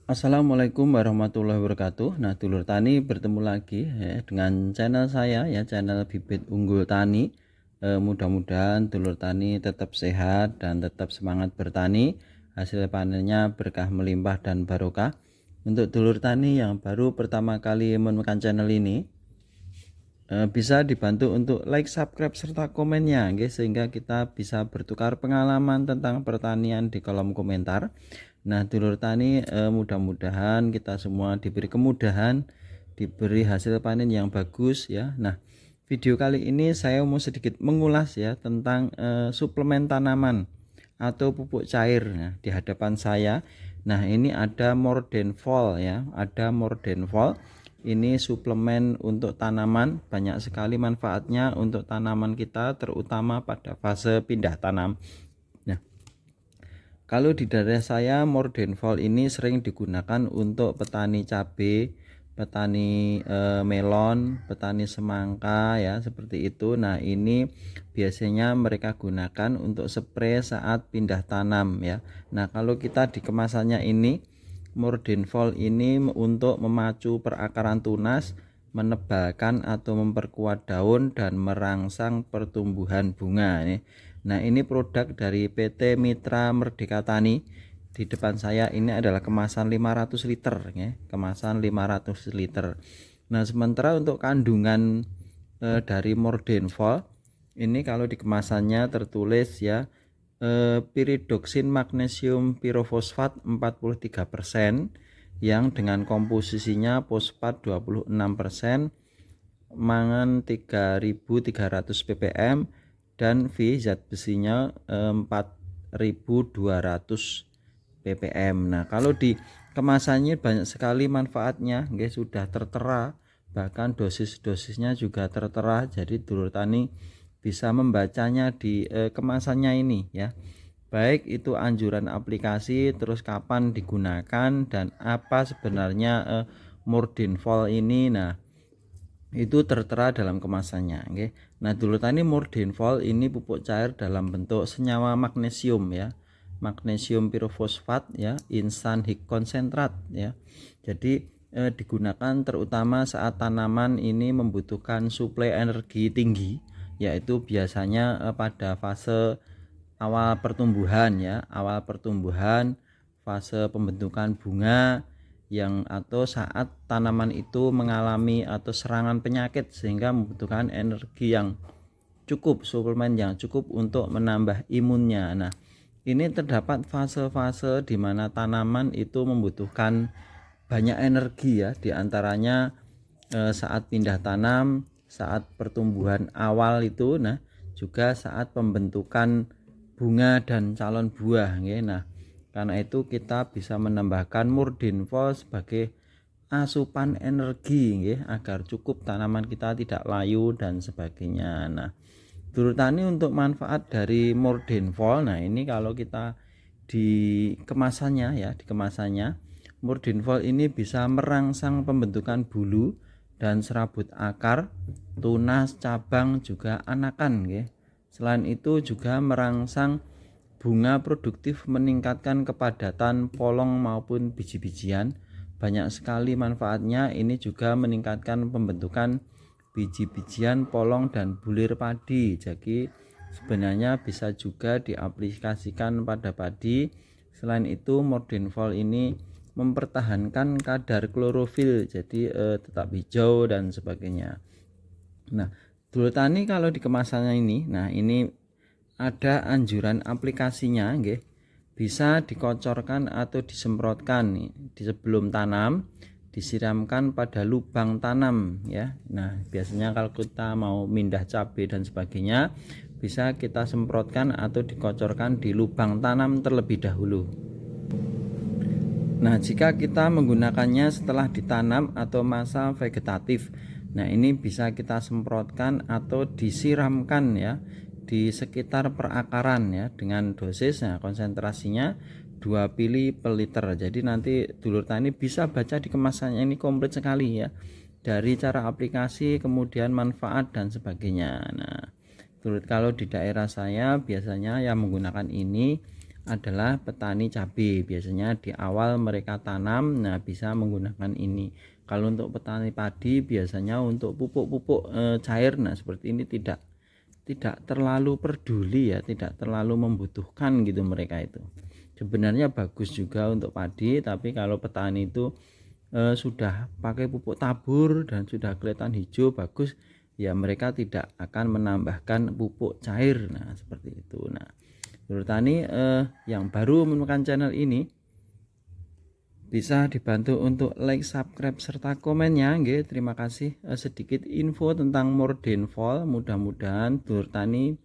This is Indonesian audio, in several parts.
Assalamualaikum warahmatullahi wabarakatuh. Nah, dulur tani bertemu lagi ya, dengan channel saya ya, channel Bibit Unggul Tani. Mudah-mudahan dulur tani tetap sehat dan tetap semangat bertani. Hasil panennya berkah melimpah dan barokah. Untuk dulur tani yang baru pertama kali menemukan channel ini, bisa dibantu untuk like, subscribe serta komennya, sehingga kita bisa bertukar pengalaman tentang pertanian di kolom komentar. Nah, dulur tani, mudah-mudahan kita semua diberi kemudahan, diberi hasil panen yang bagus ya. Nah, video kali ini saya mau sedikit mengulas ya tentang suplemen tanaman atau pupuk cair. Nah, di hadapan saya, nah ini ada Mordenfol ya, ada Mordenfol. Ini suplemen untuk tanaman, banyak sekali manfaatnya untuk tanaman kita, terutama pada fase pindah tanam. Nah, kalau di daerah saya Mordenfol ini sering digunakan untuk petani cabai, petani melon, petani semangka ya, seperti itu. Nah, ini biasanya mereka gunakan untuk spray saat pindah tanam ya. Nah, kalau kita di kemasannya ini Mordenfol ini untuk memacu perakaran tunas, menebalkan atau memperkuat daun dan merangsang pertumbuhan bunga nih. Nah, ini produk dari PT Mitra Merdeka Tani. Di depan saya ini adalah kemasan 500 liter ya, kemasan 500 liter. Nah, sementara untuk kandungan dari Mordenfol ini kalau di kemasannya tertulis ya, piridoksin magnesium pirofosfat 43% yang dengan komposisinya fosfat 26%, mangan 3300 ppm, dan V zat besinya 4200 ppm. Nah, kalau di kemasannya banyak sekali manfaatnya, sudah tertera, bahkan dosis-dosisnya juga tertera. Jadi dulur tani bisa membacanya di kemasannya ini ya, baik itu anjuran aplikasi, terus kapan digunakan, dan apa sebenarnya Mordenfol ini. Nah, itu tertera dalam kemasannya. Nah, dulur tani, Mordenfol ini pupuk cair dalam bentuk senyawa magnesium ya, magnesium pirofosfat ya, instan hik konsentrat ya. Jadi digunakan terutama saat tanaman ini membutuhkan suplai energi tinggi, yaitu biasanya pada fase awal pertumbuhan ya, awal pertumbuhan, fase pembentukan bunga atau saat tanaman itu mengalami atau serangan penyakit sehingga membutuhkan energi yang cukup, suplemen yang cukup untuk menambah imunnya. Nah, ini terdapat fase-fase di mana tanaman itu membutuhkan banyak energi ya, diantaranya saat pindah tanam, saat pertumbuhan awal itu, nah juga saat pembentukan bunga dan calon buah. Nah, karena itu kita bisa menambahkan Mordenfol sebagai asupan energi agar cukup tanaman kita tidak layu dan sebagainya. Nah, dulur tani, untuk manfaat dari Mordenfol, nah ini kalau kita di kemasannya ya, di kemasannya Mordenfol ini bisa merangsang pembentukan bulu dan serabut akar, tunas, cabang, juga anakan. Selain itu juga merangsang bunga produktif, meningkatkan kepadatan polong maupun biji-bijian. Banyak sekali manfaatnya. Ini juga meningkatkan pembentukan biji-bijian, polong, dan bulir padi. Jadi sebenarnya bisa juga diaplikasikan pada padi. Selain itu Mordenfol ini mempertahankan kadar klorofil, jadi tetap hijau dan sebagainya. Nah, dulur tani, kalau di kemasannya ini, nah ini ada anjuran aplikasinya, bisa dikocorkan atau disemprotkan nih, di sebelum tanam, disiramkan pada lubang tanam ya. Nah, biasanya kalau kita mau mindah cabai dan sebagainya, bisa kita semprotkan atau dikocorkan di lubang tanam terlebih dahulu. Nah, jika kita menggunakannya setelah ditanam atau masa vegetatif, nah ini bisa kita semprotkan atau disiramkan ya di sekitar perakaran ya, dengan dosis, nah konsentrasinya 2 mili per liter. Jadi nanti dulur tani bisa baca di kemasannya, ini komplit sekali ya, dari cara aplikasi, kemudian manfaat dan sebagainya. Nah, kalau di daerah saya biasanya yang menggunakan ini adalah petani cabai. Biasanya di awal mereka tanam, nah bisa menggunakan ini. Kalau untuk petani padi biasanya untuk pupuk-pupuk cair, nah seperti ini tidak terlalu peduli ya, tidak terlalu membutuhkan gitu mereka itu. Sebenarnya bagus juga untuk padi, tapi kalau petani itu sudah pakai pupuk tabur dan sudah kelihatan hijau bagus, ya mereka tidak akan menambahkan pupuk cair. Nah seperti itu. Nah menurut tani yang baru menemukan channel ini bisa dibantu untuk like, subscribe serta komennya nggih. Terima kasih. Sedikit info tentang Mordenfol, mudah-mudahan dulur tani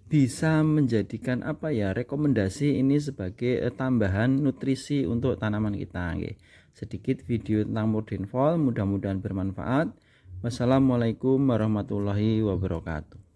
bisa menjadikan rekomendasi ini sebagai tambahan nutrisi untuk tanaman kita nggih. Sedikit video tentang Mordenfol, mudah-mudahan bermanfaat. Wassalamualaikum warahmatullahi wabarakatuh.